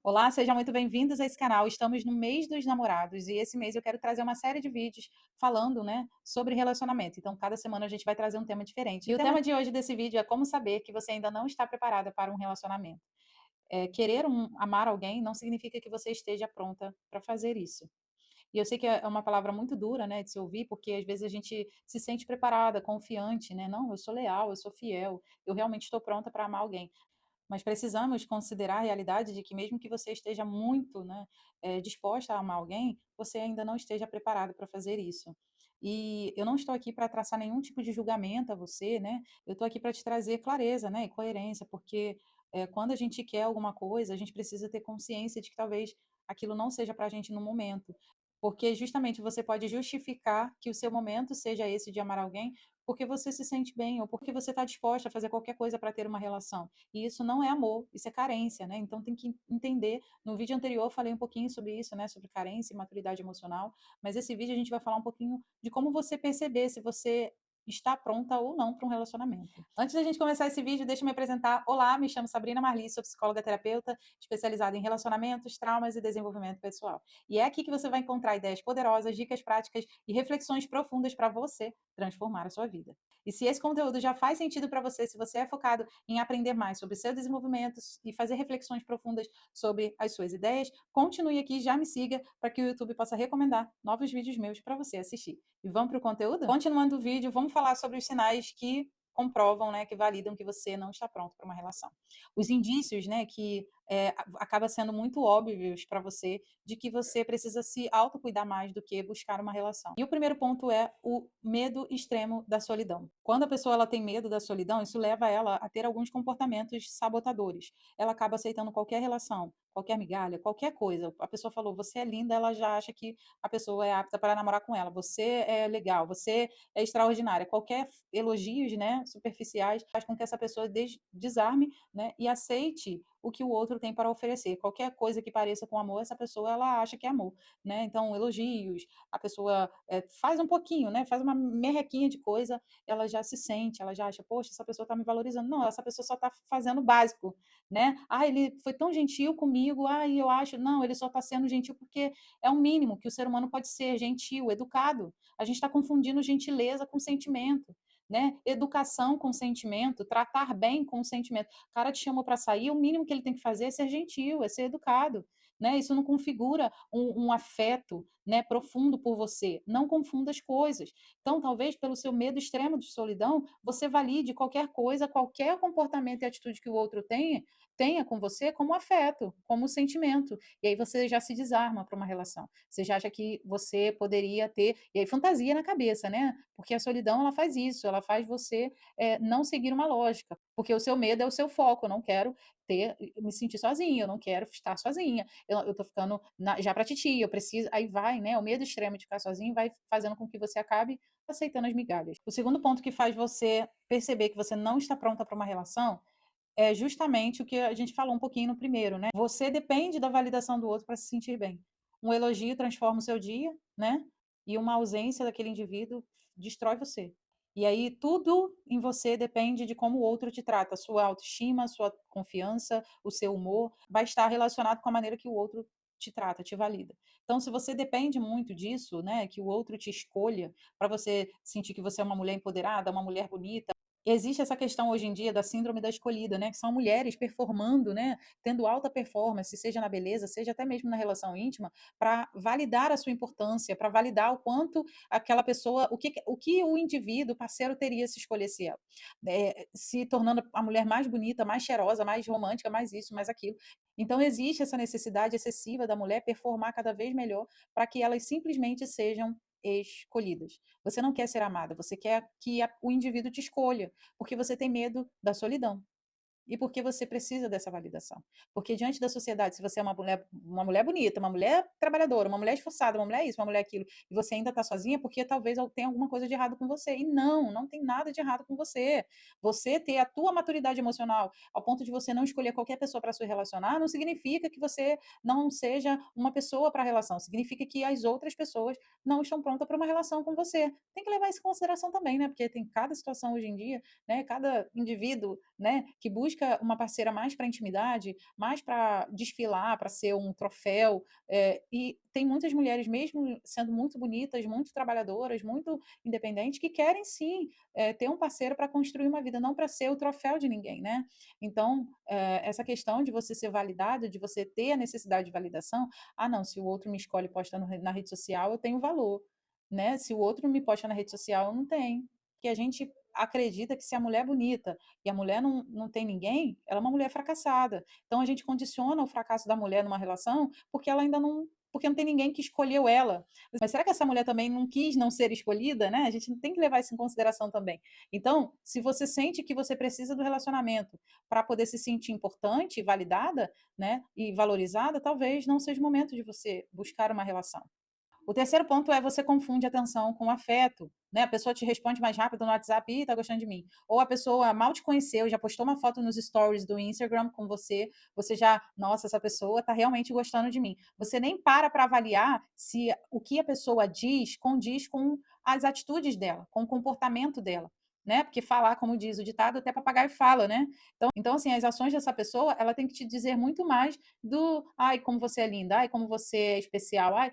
Olá, sejam muito bem-vindos a esse canal. Estamos no mês dos namorados e esse mês eu quero trazer uma série de vídeos falando, né, sobre relacionamento. Então, cada semana a gente vai trazer um tema diferente. E o tema de hoje desse vídeo é como saber que você ainda não está preparada para um relacionamento. Querer amar alguém não significa que você esteja pronta para fazer isso. E eu sei que é uma palavra muito dura, né, de se ouvir, porque às vezes a gente se sente preparada, confiante, né? Não, eu sou leal, eu sou fiel, eu realmente estou pronta para amar alguém. Mas precisamos considerar a realidade de que mesmo que você esteja muito, né, disposta a amar alguém, você ainda não esteja preparado para fazer isso. E eu não estou aqui para traçar nenhum tipo de julgamento a você, né, eu estou aqui para te trazer clareza, né, e coerência, porque, quando a gente quer alguma coisa, a gente precisa ter consciência de que talvez aquilo não seja para a gente no momento. Porque justamente você pode justificar que o seu momento seja esse de amar alguém, porque você se sente bem ou porque você está disposta a fazer qualquer coisa para ter uma relação. E isso não é amor, isso é carência, né? Então tem que entender. No vídeo anterior eu falei um pouquinho sobre isso, né? Sobre carência e maturidade emocional. Mas esse vídeo a gente vai falar um pouquinho de como você perceber se você está pronta ou não para um relacionamento. Antes da gente começar esse vídeo, deixa eu me apresentar. Olá, me chamo Sabrina Marli, sou psicóloga terapeuta, especializada em relacionamentos, traumas e desenvolvimento pessoal. E é aqui que você vai encontrar ideias poderosas, dicas práticas e reflexões profundas para você transformar a sua vida. E se esse conteúdo já faz sentido para você, se você é focado em aprender mais sobre seu desenvolvimento e fazer reflexões profundas sobre as suas ideias, continue aqui, já me siga para que o YouTube possa recomendar novos vídeos meus para você assistir. E vamos para o conteúdo? Continuando o vídeo, vamos falar sobre os sinais que comprovam, né, que validam que você não está pronto para uma relação. Os indícios, né, que acaba sendo muito óbvios para você de que você precisa se autocuidar mais do que buscar uma relação. E o primeiro ponto é o medo extremo da solidão. Quando a pessoa ela tem medo da solidão, isso leva ela a ter alguns comportamentos sabotadores. Ela acaba aceitando qualquer relação, qualquer migalha, qualquer coisa. A pessoa falou, você é linda, ela já acha que a pessoa é apta para namorar com ela. Você é legal, você é extraordinária. Qualquer elogios, né, superficiais, faz com que essa pessoa desarme, né, e aceite o que o outro tem para oferecer. Qualquer coisa que pareça com amor, essa pessoa ela acha que é amor, né? Então, elogios, a pessoa faz um pouquinho, né? Faz uma merrequinha de coisa, ela já se sente, ela já acha, poxa, essa pessoa está me valorizando. Não, essa pessoa só está fazendo o básico, né? Ah, ele foi tão gentil comigo, ah, eu acho. Não, ele só está sendo gentil porque é o mínimo que o ser humano pode ser, gentil, educado. A gente está confundindo gentileza com sentimento. Né? Educação com sentimento, tratar bem com sentimento. O cara te chamou para sair, o mínimo que ele tem que fazer é ser gentil, é ser educado. Né? Isso não configura um afeto, né, profundo por você. Não confunda as coisas. Então, talvez pelo seu medo extremo de solidão, você valide qualquer coisa, qualquer comportamento e atitude que o outro tenha com você como afeto, como sentimento. E aí você já se desarma para uma relação. Você já acha que você poderia ter. E aí, fantasia na cabeça, né? Porque a solidão ela faz isso, ela faz você não seguir uma lógica. Porque o seu medo é o seu foco. Eu não quero me sentir sozinha, eu não quero estar sozinha. Eu tô ficando já para titia, eu preciso. Aí vai, né? O medo extremo de ficar sozinho vai fazendo com que você acabe aceitando as migalhas. O segundo ponto que faz você perceber que você não está pronta para uma relação é justamente o que a gente falou um pouquinho no primeiro, né? Você depende da validação do outro para se sentir bem. Um elogio transforma o seu dia, né? E uma ausência daquele indivíduo destrói você. E aí tudo em você depende de como o outro te trata. A sua autoestima, a sua confiança, o seu humor vai estar relacionado com a maneira que o outro te trata, te valida. Então, se você depende muito disso, né, que o outro te escolha para você sentir que você é uma mulher empoderada, uma mulher bonita, existe essa questão hoje em dia da síndrome da escolhida, né, que são mulheres performando, né, tendo alta performance, seja na beleza, seja até mesmo na relação íntima, para validar a sua importância, para validar o quanto aquela pessoa, o que o indivíduo, o parceiro teria se escolhesse ela, se tornando a mulher mais bonita, mais cheirosa, mais romântica, mais isso, mais aquilo. Então existe essa necessidade excessiva da mulher performar cada vez melhor para que elas simplesmente sejam escolhidas. Você não quer ser amada, você quer que o indivíduo te escolha, porque você tem medo da solidão. E porque você precisa dessa validação. Porque diante da sociedade, se você é uma mulher bonita, uma mulher trabalhadora, uma mulher esforçada, uma mulher isso, uma mulher aquilo, e você ainda está sozinha, porque talvez tenha alguma coisa de errado com você. E não, não tem nada de errado com você. Você ter a tua maturidade emocional ao ponto de você não escolher qualquer pessoa para se relacionar, não significa que você não seja uma pessoa para a relação. Significa que as outras pessoas não estão prontas para uma relação com você. Tem que levar isso em consideração também, né? Porque tem cada situação hoje em dia, né? Cada indivíduo, né, que busca busca uma parceira mais para intimidade, mais para desfilar, para ser um troféu, e tem muitas mulheres, mesmo sendo muito bonitas, muito trabalhadoras, muito independentes, que querem sim, ter um parceiro para construir uma vida, não para ser o troféu de ninguém, né. Então, essa questão de você ser validado, de você ter a necessidade de validação: "Ah não, se o outro me escolhe e posta no re na rede social, eu tenho valor", né, se o outro me posta na rede social, eu não tenho. Porque a gente acredita que se a mulher é bonita e a mulher não tem ninguém, ela é uma mulher fracassada. Então a gente condiciona o fracasso da mulher numa relação, porque ela ainda não tem ninguém que escolheu ela. Mas será que essa mulher também não quis não ser escolhida, né? A gente não tem que levar isso em consideração também. Então, se você sente que você precisa do relacionamento para poder se sentir importante, validada, né, e valorizada, talvez não seja o momento de você buscar uma relação. O terceiro ponto é você confunde atenção com afeto, né? A pessoa te responde mais rápido no WhatsApp: "Ih, tá gostando de mim". Ou a pessoa mal te conheceu, já postou uma foto nos stories do Instagram com você, você já: "Nossa, essa pessoa tá realmente gostando de mim". Você nem para avaliar se o que a pessoa diz condiz com as atitudes dela, com o comportamento dela, né? Porque falar, como diz o ditado, até papagaio fala, né? Então, assim, as ações dessa pessoa, ela tem que te dizer muito mais do: "Ai, como você é linda. Ai, como você é especial. Ai",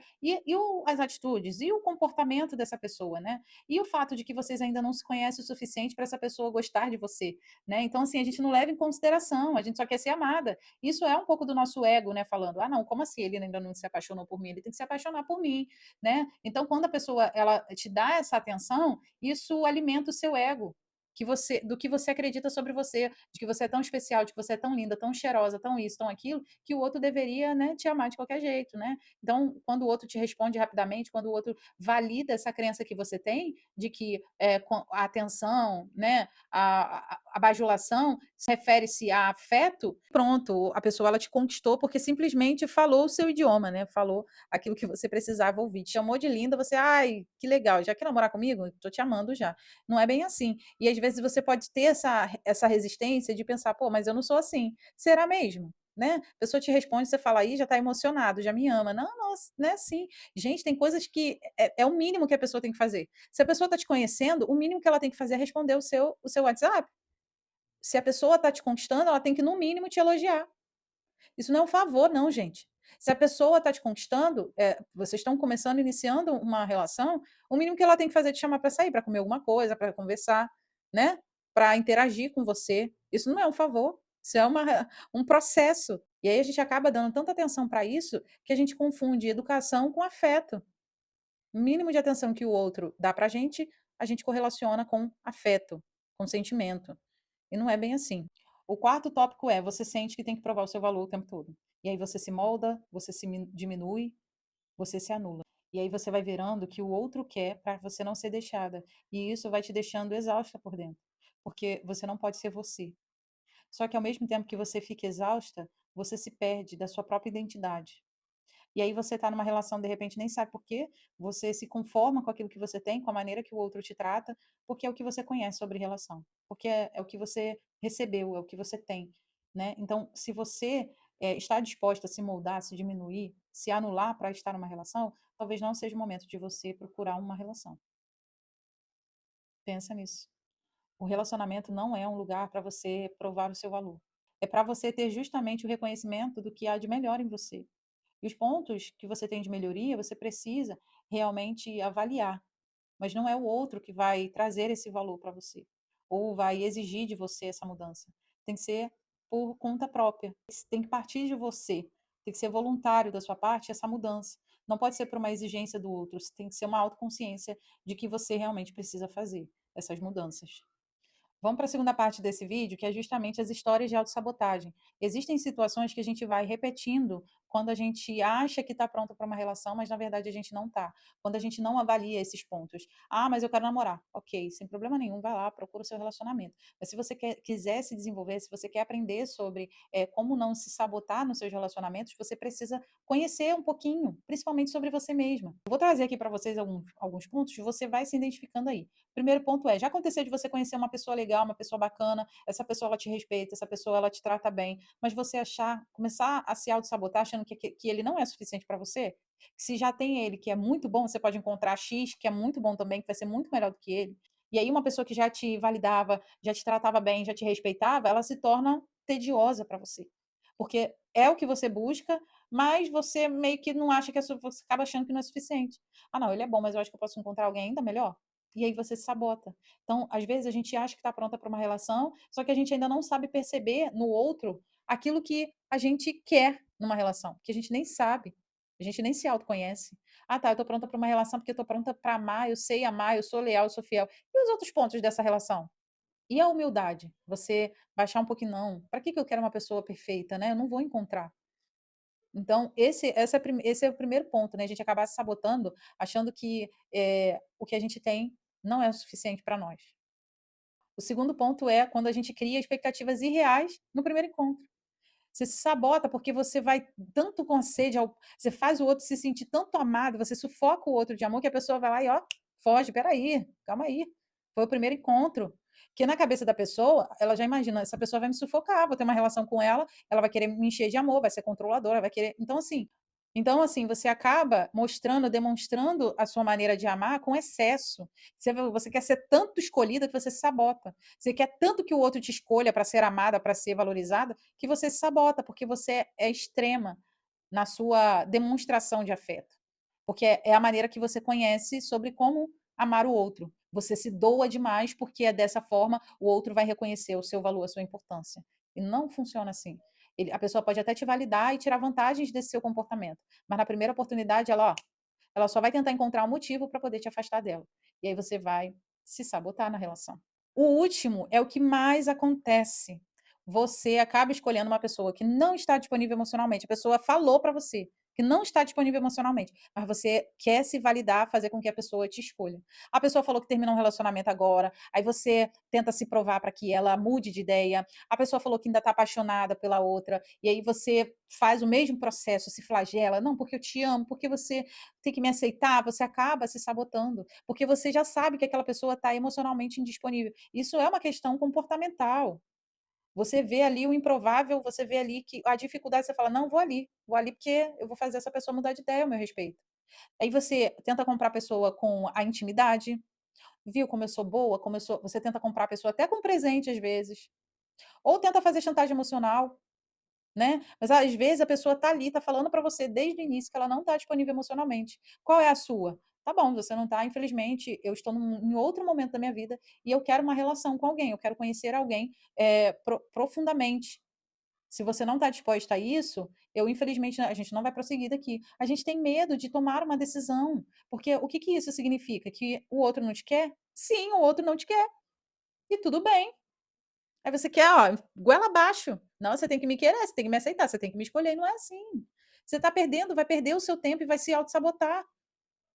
as atitudes, e o comportamento dessa pessoa, né? E o fato de que vocês ainda não se conhecem o suficiente para essa pessoa gostar de você, né? Então, assim, a gente não leva em consideração, a gente só quer ser amada. Isso é um pouco do nosso ego, né? Falando: "Ah, não, como assim ele ainda não se apaixonou por mim? Ele tem que se apaixonar por mim", né? Então, quando a pessoa ela te dá essa atenção, isso alimenta o seu ego. Do que você acredita sobre você, de que você é tão especial, de que você é tão linda, tão cheirosa, tão isso, tão aquilo, que o outro deveria, né, te amar de qualquer jeito, né? Então, quando o outro te responde rapidamente, quando o outro valida essa crença que você tem de que a atenção, né, a bajulação refere-se a afeto, pronto, a pessoa ela te conquistou porque simplesmente falou o seu idioma, né? Falou aquilo que você precisava ouvir. Te chamou de linda, você, ai, que legal, já quer namorar comigo? Tô te amando já. Não é bem assim. E às vezes você pode ter essa resistência de pensar, pô, mas eu não sou assim. Será mesmo? Né? A pessoa te responde, você fala, aí já está emocionado, já me ama. Não, não, não é assim. Gente, tem coisas que é o mínimo que a pessoa tem que fazer. Se a pessoa está te conhecendo, o mínimo que ela tem que fazer é responder o seu WhatsApp. Se a pessoa está te conquistando, ela tem que, no mínimo, te elogiar. Isso não é um favor, não, gente. Se a pessoa está te conquistando, vocês estão começando, iniciando uma relação, o mínimo que ela tem que fazer é te chamar para sair, para comer alguma coisa, para conversar, né? Para interagir com você. Isso não é um favor, isso é um processo. E aí a gente acaba dando tanta atenção para isso que a gente confunde educação com afeto. O mínimo de atenção que o outro dá para a gente correlaciona com afeto, com sentimento. E não é bem assim. O quarto tópico é: você sente que tem que provar o seu valor o tempo todo. E aí você se molda, você se diminui, você se anula. E aí você vai virando o que o outro quer para você não ser deixada. E isso vai te deixando exausta por dentro. Porque você não pode ser você. Só que ao mesmo tempo que você fica exausta, você se perde da sua própria identidade. E aí você está numa relação, de repente, nem sabe por quê, você se conforma com aquilo que você tem, com a maneira que o outro te trata, porque é o que você conhece sobre relação, porque é o que você recebeu, é o que você tem, né. Então, se você, está disposta a se moldar, a se diminuir, se anular para estar numa relação, talvez não seja o momento de você procurar uma relação. Pensa nisso. O relacionamento não é um lugar para você provar o seu valor, é para você ter justamente o reconhecimento do que há de melhor em você. E os pontos que você tem de melhoria, você precisa realmente avaliar, mas não é o outro que vai trazer esse valor para você, ou vai exigir de você essa mudança. Tem que ser por conta própria, tem que partir de você, tem que ser voluntário da sua parte essa mudança. Não pode ser por uma exigência do outro, tem que ser uma autoconsciência de que você realmente precisa fazer essas mudanças. Vamos para a segunda parte desse vídeo, que é justamente as histórias de autossabotagem. Existem situações que a gente vai repetindo quando a gente acha que está pronta para uma relação, mas na verdade a gente não está. Quando a gente não avalia esses pontos. Ah, mas eu quero namorar. Ok, sem problema nenhum, vai lá, procura o seu relacionamento. Mas se você quiser se desenvolver, se você quer aprender sobre como não se sabotar nos seus relacionamentos, você precisa conhecer um pouquinho, principalmente sobre você mesma. Eu vou trazer aqui para vocês alguns pontos, você vai se identificando aí. Primeiro ponto é, já aconteceu de você conhecer uma pessoa legal, uma pessoa bacana, essa pessoa ela te respeita, essa pessoa ela te trata bem, mas você começar a se auto-sabotar achando que ele não é suficiente para você? Que se já tem ele que é muito bom, você pode encontrar X que é muito bom também, que vai ser muito melhor do que ele. E aí uma pessoa que já te validava, já te tratava bem, já te respeitava, ela se torna tediosa para você. Porque é o que você busca, mas você meio que não acha que você acaba achando que não é suficiente. "Ah não, ele é bom, mas eu acho que eu posso encontrar alguém ainda melhor". E aí você se sabota. Então, às vezes a gente acha que está pronta para uma relação, só que a gente ainda não sabe perceber no outro aquilo que a gente quer numa relação, que a gente nem sabe, a gente nem se autoconhece. "Ah tá, eu tô pronta para uma relação porque eu tô pronta para amar, eu sei amar, eu sou leal, eu sou fiel". E os outros pontos dessa relação? E a humildade? Você baixar um pouquinho, não, para que que eu quero uma pessoa perfeita, né, eu não vou encontrar. Então esse é o primeiro ponto, né, a gente acabar se sabotando, achando que, o que a gente tem não é o suficiente para nós. O segundo ponto é quando a gente cria expectativas irreais no primeiro encontro. Você se sabota, porque você vai tanto com sede ao você faz o outro se sentir tanto amado, você sufoca o outro de amor, que a pessoa vai lá e, ó, foge, "Espera aí, calma aí, foi o primeiro encontro". Que na cabeça da pessoa, ela já imagina: "Essa pessoa vai me sufocar, vou ter uma relação com ela vai querer me encher de amor, vai ser controladora, vai querer". Então assim, você acaba mostrando, demonstrando a sua maneira de amar com excesso. Você quer ser tanto escolhida que você se sabota. Você quer tanto que o outro te escolha para ser amada, para ser valorizada, que você se sabota, porque você é extrema na sua demonstração de afeto. Porque é a maneira que você conhece sobre como amar o outro. Você se doa demais, porque é dessa forma o outro vai reconhecer o seu valor, a sua importância. E não funciona assim. A pessoa pode até te validar e tirar vantagens desse seu comportamento, mas na primeira oportunidade ela só vai tentar encontrar um motivo para poder te afastar dela. E aí você vai se sabotar na relação. O último é o que mais acontece. Você acaba escolhendo uma pessoa que não está disponível emocionalmente. A pessoa falou para você que não está disponível emocionalmente, mas você quer se validar, fazer com que a pessoa te escolha. A pessoa falou que terminou um relacionamento agora, aí você tenta se provar para que ela mude de ideia. A pessoa falou que ainda está apaixonada pela outra, e aí você faz o mesmo processo, se flagela. Não, porque eu te amo, porque você tem que me aceitar. Você acaba se sabotando, porque você já sabe que aquela pessoa está emocionalmente indisponível. Isso é uma questão comportamental. Você vê ali o improvável, você vê ali que a dificuldade, você fala: "Não, vou ali porque eu vou fazer essa pessoa mudar de ideia ao meu respeito". Aí você tenta comprar a pessoa com a intimidade, viu como eu sou boa, como eu sou você tenta comprar a pessoa até com presente às vezes, ou tenta fazer chantagem emocional, né. Mas às vezes a pessoa tá ali, tá falando pra você desde o início que ela não tá disponível emocionalmente. Qual é a sua? Tá bom, você não tá, infelizmente, eu estou em outro momento da minha vida e eu quero uma relação com alguém, eu quero conhecer alguém, profundamente. Se você não está disposta a isso, eu infelizmente a gente não vai prosseguir daqui. A gente tem medo de tomar uma decisão, porque o que que isso significa? Que o outro não te quer? Sim, o outro não te quer, e tudo bem. Aí você quer, ó, goela abaixo. Não, você tem que me querer, você tem que me aceitar, você tem que me escolher, e não é assim. Você está perdendo, vai perder o seu tempo e vai se autossabotar.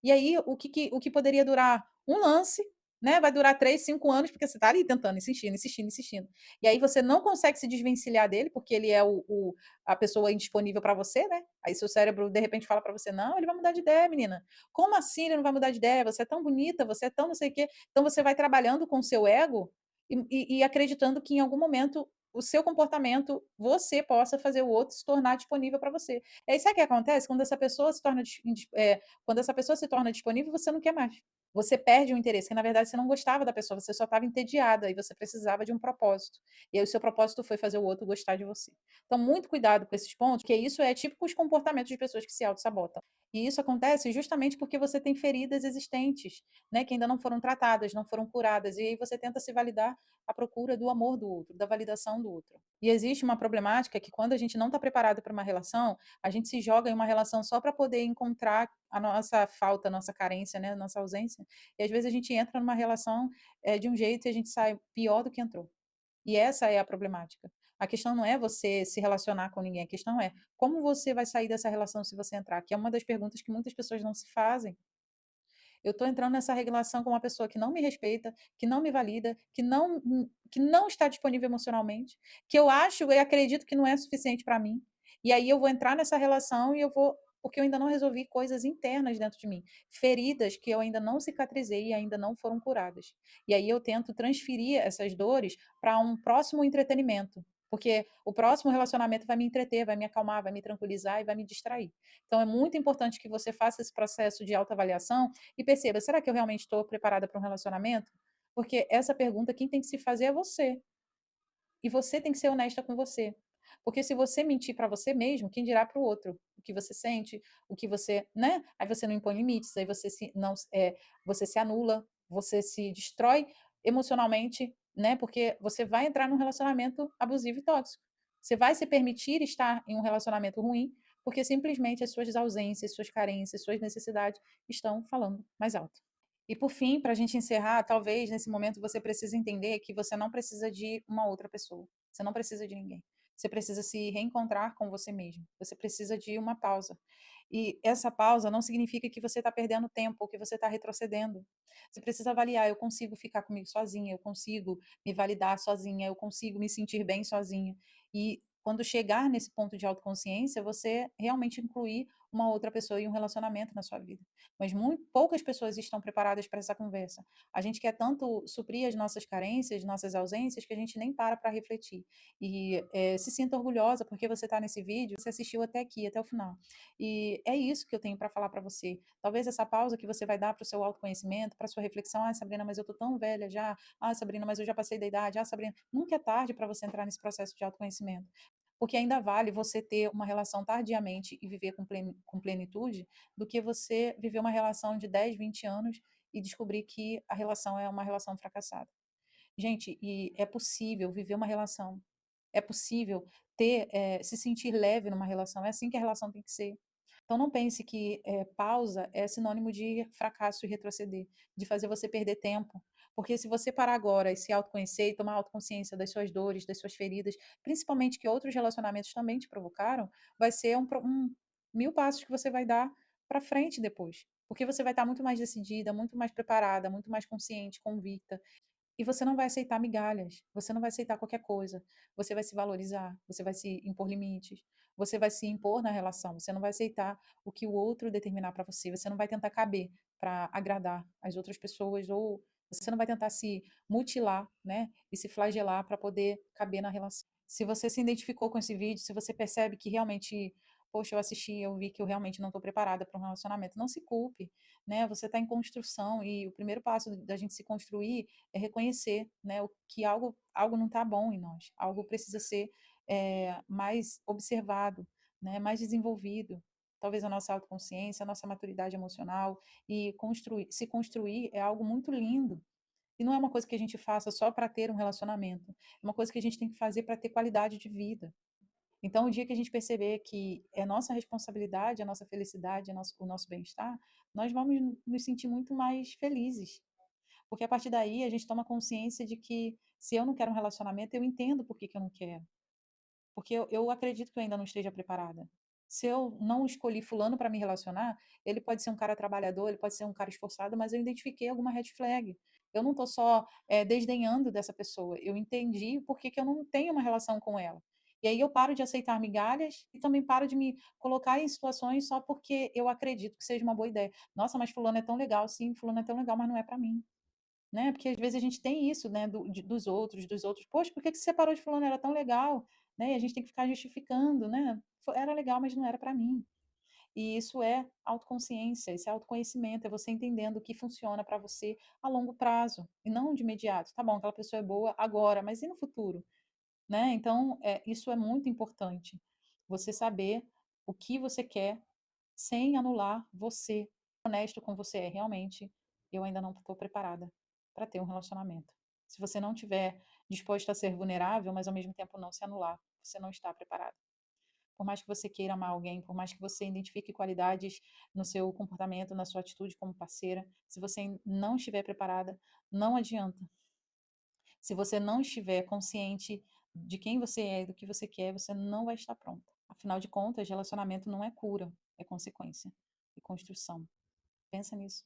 E aí, o que poderia durar um lance, né, vai durar 3, 5 anos, porque você está ali tentando, insistindo, insistindo, insistindo. E aí você não consegue se desvencilhar dele, porque ele é a pessoa indisponível para você, né. Aí seu cérebro, de repente, fala para você: "Não, ele vai mudar de ideia, menina. Como assim ele não vai mudar de ideia? Você é tão bonita, você é tão não sei o quê". Então você vai trabalhando com o seu ego e acreditando que em algum momento o seu comportamento, você possa fazer o outro se tornar disponível para você. E aí sabe o que acontece? Quando essa pessoa se torna disponível, você não quer mais. Você perde o interesse, que na verdade você não gostava da pessoa, você só estava entediada e você precisava de um propósito. E aí o seu propósito foi fazer o outro gostar de você. Então, muito cuidado com esses pontos, porque isso é típico os comportamentos de pessoas que se auto-sabotam. E isso acontece justamente porque você tem feridas existentes, né, que ainda não foram tratadas, não foram curadas. E aí você tenta se validar à procura do amor do outro, da validação do outro. E existe uma problemática que quando a gente não está preparado para uma relação, a gente se joga em uma relação só para poder encontrar a nossa falta, a nossa carência, né, a nossa ausência. E às vezes a gente entra numa relação, de um jeito e a gente sai pior do que entrou. E essa é a problemática. A questão não é você se relacionar com ninguém, a questão é como você vai sair dessa relação se você entrar, que é uma das perguntas que muitas pessoas não se fazem. Eu estou entrando nessa relação com uma pessoa que não me respeita, que não me valida, que não está disponível emocionalmente, que eu acho e acredito que não é suficiente para mim. E aí eu vou entrar nessa relação e eu vou porque eu ainda não resolvi coisas internas dentro de mim, feridas que eu ainda não cicatrizei e ainda não foram curadas. E aí eu tento transferir essas dores para um próximo entretenimento, porque o próximo relacionamento vai me entreter, vai me acalmar, vai me tranquilizar e vai me distrair. Então é muito importante que você faça esse processo de autoavaliação e perceba: será que eu realmente estou preparada para um relacionamento? Porque essa pergunta quem tem que se fazer é você. E você tem que ser honesta com você. Porque se você mentir para você mesmo, quem dirá para o outro? O que você sente, o que você, né? Aí você não impõe limites, aí você se não você se anula, você se destrói emocionalmente, né? Porque você vai entrar num relacionamento abusivo e tóxico. Você vai se permitir estar em um relacionamento ruim, porque simplesmente as suas ausências, suas carências, suas necessidades estão falando mais alto. E por fim, para a gente encerrar, talvez nesse momento você precise entender que você não precisa de uma outra pessoa. Você não precisa de ninguém. Você precisa se reencontrar com você mesmo. Você precisa de uma pausa. E essa pausa não significa que você está perdendo tempo ou que você está retrocedendo. Você precisa avaliar: eu consigo ficar comigo sozinha, eu consigo me validar sozinha, eu consigo me sentir bem sozinha. E quando chegar nesse ponto de autoconsciência, você realmente incluir uma outra pessoa em um relacionamento na sua vida. Mas muito poucas pessoas estão preparadas para essa conversa. A gente quer tanto suprir as nossas carências, nossas ausências, que a gente nem para refletir. E se sinta orgulhosa porque você está nesse vídeo, você assistiu até aqui, até o final. E é isso que eu tenho para falar para você. Talvez essa pausa que você vai dar para o seu autoconhecimento, para sua reflexão: ah, Sabrina, mas eu estou tão velha já. Ah, Sabrina, mas eu já passei da idade. Ah, Sabrina, nunca é tarde para você entrar nesse processo de autoconhecimento. Porque ainda vale você ter uma relação tardiamente e viver com plenitude, do que você viver uma relação de 10, 20 anos e descobrir que a relação é uma relação fracassada. Gente, e é possível viver uma relação, é possível se sentir leve numa relação, é assim que a relação tem que ser. Então não pense que pausa é sinônimo de fracasso e retroceder, de fazer você perder tempo. Porque se você parar agora e se autoconhecer e tomar autoconsciência das suas dores, das suas feridas, principalmente que outros relacionamentos também te provocaram, vai ser um 1000 passos que você vai dar para frente depois. Porque você vai estar muito mais decidida, muito mais preparada, muito mais consciente, convicta. E você não vai aceitar migalhas, você não vai aceitar qualquer coisa. Você vai se valorizar, você vai se impor limites, você vai se impor na relação, você não vai aceitar o que o outro determinar para você, você não vai tentar caber para agradar as outras pessoas, ou você não vai tentar se mutilar, né, e se flagelar para poder caber na relação. Se você se identificou com esse vídeo, se você percebe que realmente, poxa, eu assisti, eu vi que eu realmente não estou preparada para um relacionamento, não se culpe, né? Você está em construção e o primeiro passo da gente se construir é reconhecer, né, o que algo não está bom em nós, algo precisa ser mais observado, né, mais desenvolvido. Talvez a nossa autoconsciência, a nossa maturidade emocional e se construir é algo muito lindo. E não é uma coisa que a gente faça só para ter um relacionamento, é uma coisa que a gente tem que fazer para ter qualidade de vida. Então, o dia que a gente perceber que é nossa responsabilidade, a nossa felicidade, o nosso bem-estar, nós vamos nos sentir muito mais felizes, porque a partir daí a gente toma consciência de que se eu não quero um relacionamento, eu entendo por que que eu não quero. Porque eu acredito que eu ainda não esteja preparada. Se eu não escolhi fulano para me relacionar, ele pode ser um cara trabalhador, ele pode ser um cara esforçado, mas eu identifiquei alguma red flag. Eu não estou só desdenhando dessa pessoa, eu entendi por que que eu não tenho uma relação com ela. E aí eu paro de aceitar migalhas e também paro de me colocar em situações só porque eu acredito que seja uma boa ideia. Nossa, mas fulano é tão legal, sim, fulano é tão legal, mas não é para mim. Né, porque às vezes a gente tem isso, né, dos outros. "Poxa, por que que você separou de fulano? Era tão legal", né, e a gente tem que ficar justificando, né, "Era legal, mas não era para mim". E isso é autoconsciência, isso é autoconhecimento, é você entendendo o que funciona para você a longo prazo, e não de imediato. Tá bom, aquela pessoa é boa agora, mas e no futuro? Né, então, isso é muito importante, você saber o que você quer sem anular você. Honesto com você é realmente, eu ainda não estou preparada para ter um relacionamento. Se você não tiver disposto a ser vulnerável, mas ao mesmo tempo não se anular, você não está preparada. Por mais que você queira amar alguém, por mais que você identifique qualidades no seu comportamento, na sua atitude como parceira, se você não estiver preparada, não adianta. Se você não estiver consciente de quem você é e do que você quer, você não vai estar pronta. Afinal de contas, relacionamento não é cura, é consequência e construção. Pensa nisso.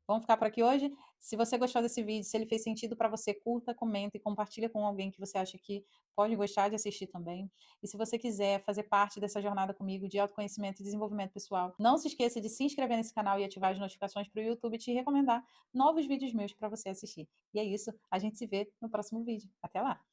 Vamos ficar por aqui hoje. Se você gostou desse vídeo, se ele fez sentido para você, curta, comenta e compartilha com alguém que você acha que pode gostar de assistir também. E se você quiser fazer parte dessa jornada comigo de autoconhecimento e desenvolvimento pessoal, não se esqueça de se inscrever nesse canal e ativar as notificações para o YouTube te recomendar novos vídeos meus para você assistir. E é isso, a gente se vê no próximo vídeo. Até lá!